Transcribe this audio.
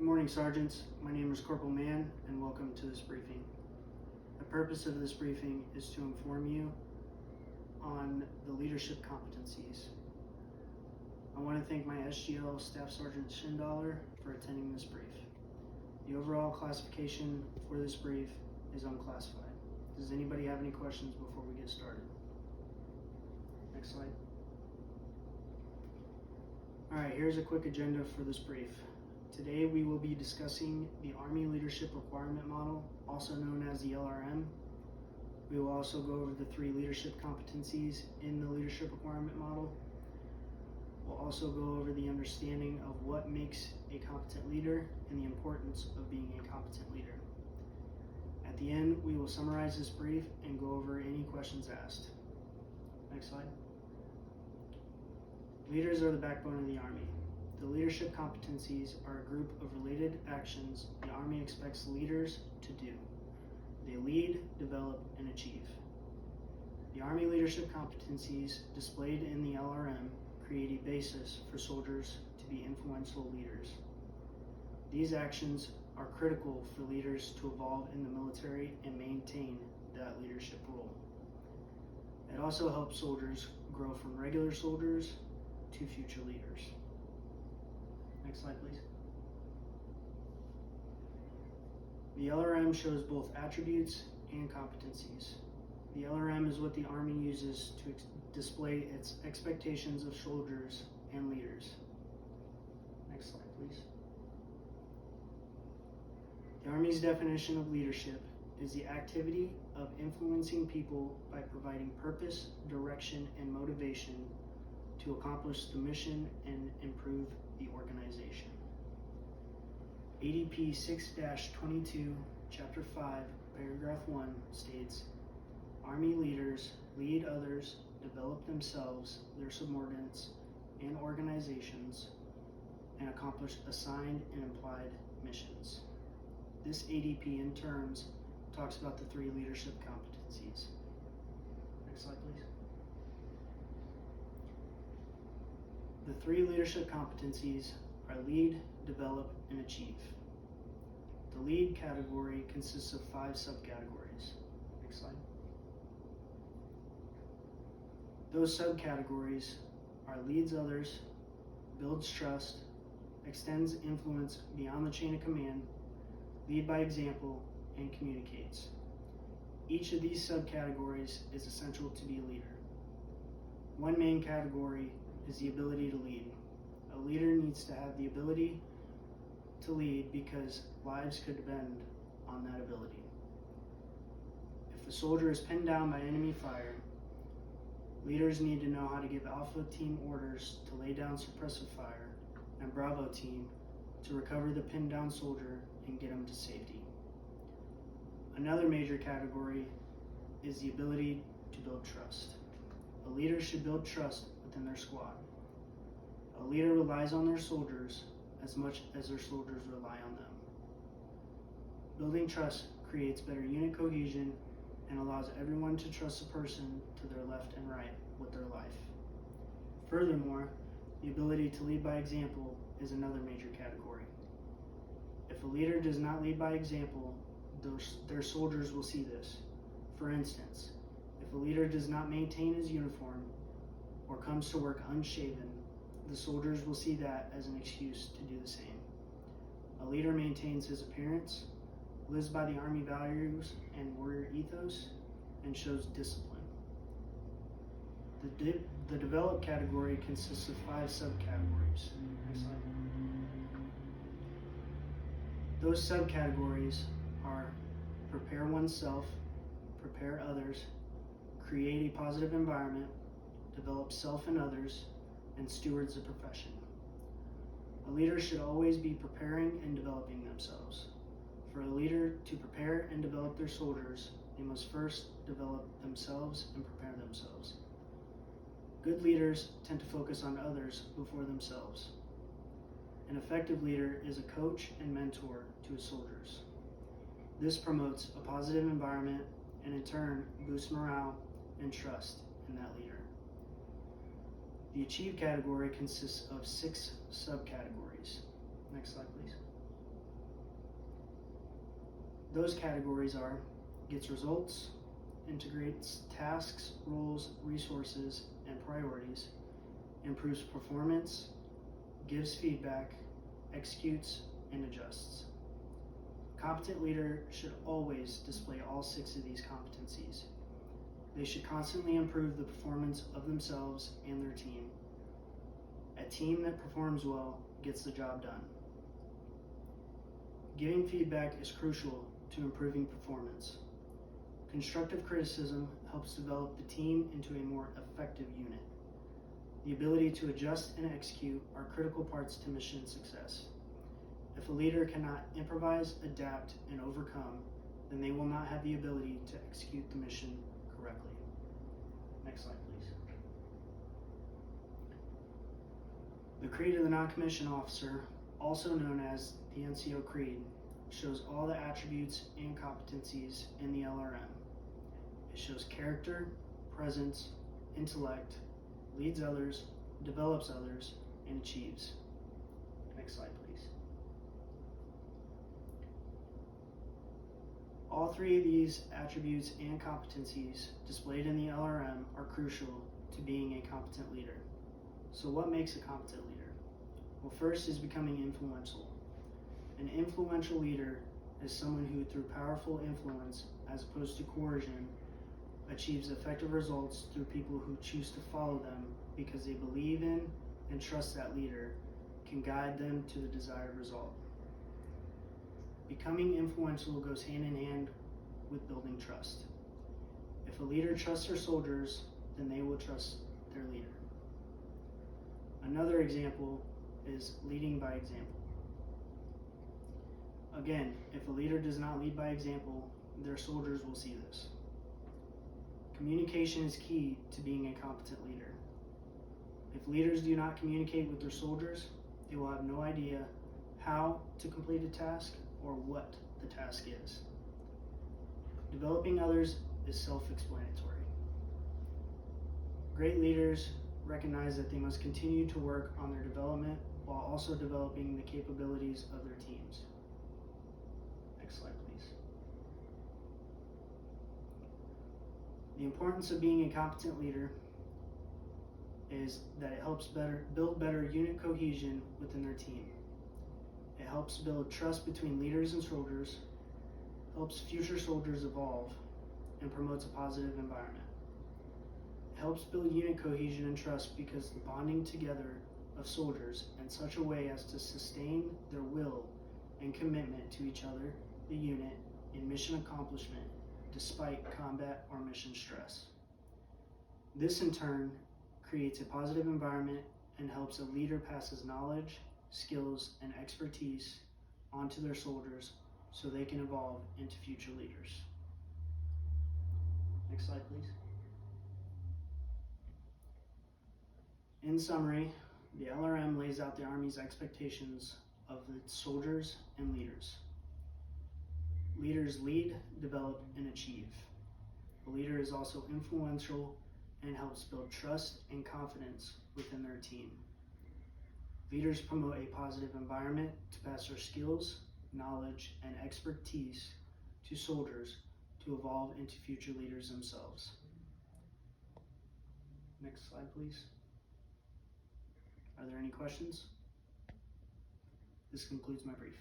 Good morning, Sergeants. My name is Corporal Mann, and welcome to this briefing. The purpose of this briefing is to inform you on the leadership competencies. I want to thank my SGL Staff Sergeant Schindler for attending this brief. The overall classification for this brief is unclassified. Does anybody have any questions before we get started? Next slide. All right, here's a quick agenda for this brief. Today we will be discussing the Army Leadership Requirement Model, also known as the LRM. We will also go over the 3 leadership competencies in the Leadership Requirement Model. We'll also go over the understanding of what makes a competent leader and the importance of being a competent leader. At the end, we will summarize this brief and go over any questions asked. Next slide. Leaders are the backbone of the Army. The leadership competencies are a group of related actions the Army expects leaders to do. They lead, develop, and achieve. The Army leadership competencies displayed in the LRM create a basis for soldiers to be influential leaders. These actions are critical for leaders to evolve in the military and maintain that leadership role. It also helps soldiers grow from regular soldiers to future leaders. Next slide, please. The LRM shows both attributes and competencies. The LRM is what the Army uses to display its expectations of soldiers and leaders. Next slide, please. The Army's definition of leadership is the activity of influencing people by providing purpose, direction, and motivation to accomplish the mission and improve the organization. ADP 6-22, Chapter 5, Paragraph 1 states, Army leaders lead others, develop themselves, their subordinates, and organizations, and accomplish assigned and implied missions. This ADP in terms talks about the 3 leadership competencies. Next slide, please. The 3 leadership competencies are lead, develop, and achieve. The lead category consists of 5 subcategories. Next slide. Those subcategories are leads others, builds trust, extends influence beyond the chain of command, lead by example, and communicates. Each of these subcategories is essential to be a leader. One main category is the ability to lead. A leader needs to have the ability to lead because lives could depend on that ability. If a soldier is pinned down by enemy fire, leaders need to know how to give Alpha Team orders to lay down suppressive fire and Bravo Team to recover the pinned down soldier and get him to safety. Another major category is the ability to build trust. A leader should build trust within their squad. A leader relies on their soldiers as much as their soldiers rely on them. Building trust creates better unit cohesion and allows everyone to trust the person to their left and right with their life. Furthermore, the ability to lead by example is another major category. If a leader does not lead by example, their soldiers will see this. For instance, if a leader does not maintain his uniform or comes to work unshaven, the soldiers will see that as an excuse to do the same. A leader maintains his appearance, lives by the Army values and warrior ethos, and shows discipline. The develop category consists of 5 subcategories. Next slide. Those subcategories are prepare oneself, prepare others, create a positive environment, develop self and others, and stewards the profession. A leader should always be preparing and developing themselves. For a leader to prepare and develop their soldiers, they must first develop themselves and prepare themselves. Good leaders tend to focus on others before themselves. An effective leader is a coach and mentor to his soldiers. This promotes a positive environment and in turn boosts morale and trust in that leader. The Achieve category consists of 6 subcategories. Next slide, please. Those categories are: gets results, integrates tasks, roles, resources, and priorities, improves performance, gives feedback, executes, and adjusts. A competent leader should always display all 6 of these competencies. They should constantly improve the performance of themselves and their team. A team that performs well gets the job done. Giving feedback is crucial to improving performance. Constructive criticism helps develop the team into a more effective unit. The ability to adjust and execute are critical parts to mission success. If a leader cannot improvise, adapt, and overcome, then they will not have the ability to execute the mission correctly. Next slide, please. The Creed of the Non-Commissioned Officer, also known as the NCO Creed, shows all the attributes and competencies in the LRM. It shows character, presence, intellect, leads others, develops others, and achieves. Next slide, please. All 3 of these attributes and competencies displayed in the LRM are crucial to being a competent leader. So what makes a competent leader? Well, first is becoming influential. An influential leader is someone who, through powerful influence, as opposed to coercion, achieves effective results through people who choose to follow them because they believe in and trust that leader can guide them to the desired result. Becoming influential goes hand in hand with building trust. If a leader trusts their soldiers, then they will trust their leader. Another example is leading by example. Again, if a leader does not lead by example, their soldiers will see this. Communication is key to being a competent leader. If leaders do not communicate with their soldiers, they will have no idea how to complete a task or what the task is. Developing others is self-explanatory. Great leaders recognize that they must continue to work on their development while also developing the capabilities of their teams. Next slide, please. The importance of being a competent leader is that it helps build better unit cohesion within their team. It helps build trust between leaders and soldiers, helps future soldiers evolve, and promotes a positive environment. It helps build unit cohesion and trust because the bonding together of soldiers in such a way as to sustain their will and commitment to each other, the unit, in mission accomplishment despite combat or mission stress. This in turn creates a positive environment and helps a leader pass his knowledge, skills, and expertise onto their soldiers so they can evolve into future leaders. Next slide, please. In summary, the LRM lays out the Army's expectations of its soldiers and leaders. Leaders lead, develop, and achieve. The leader is also influential and helps build trust and confidence within their team. Leaders promote a positive environment to pass their skills, knowledge, and expertise to soldiers to evolve into future leaders themselves. Next slide, please. Are there any questions? This concludes my brief.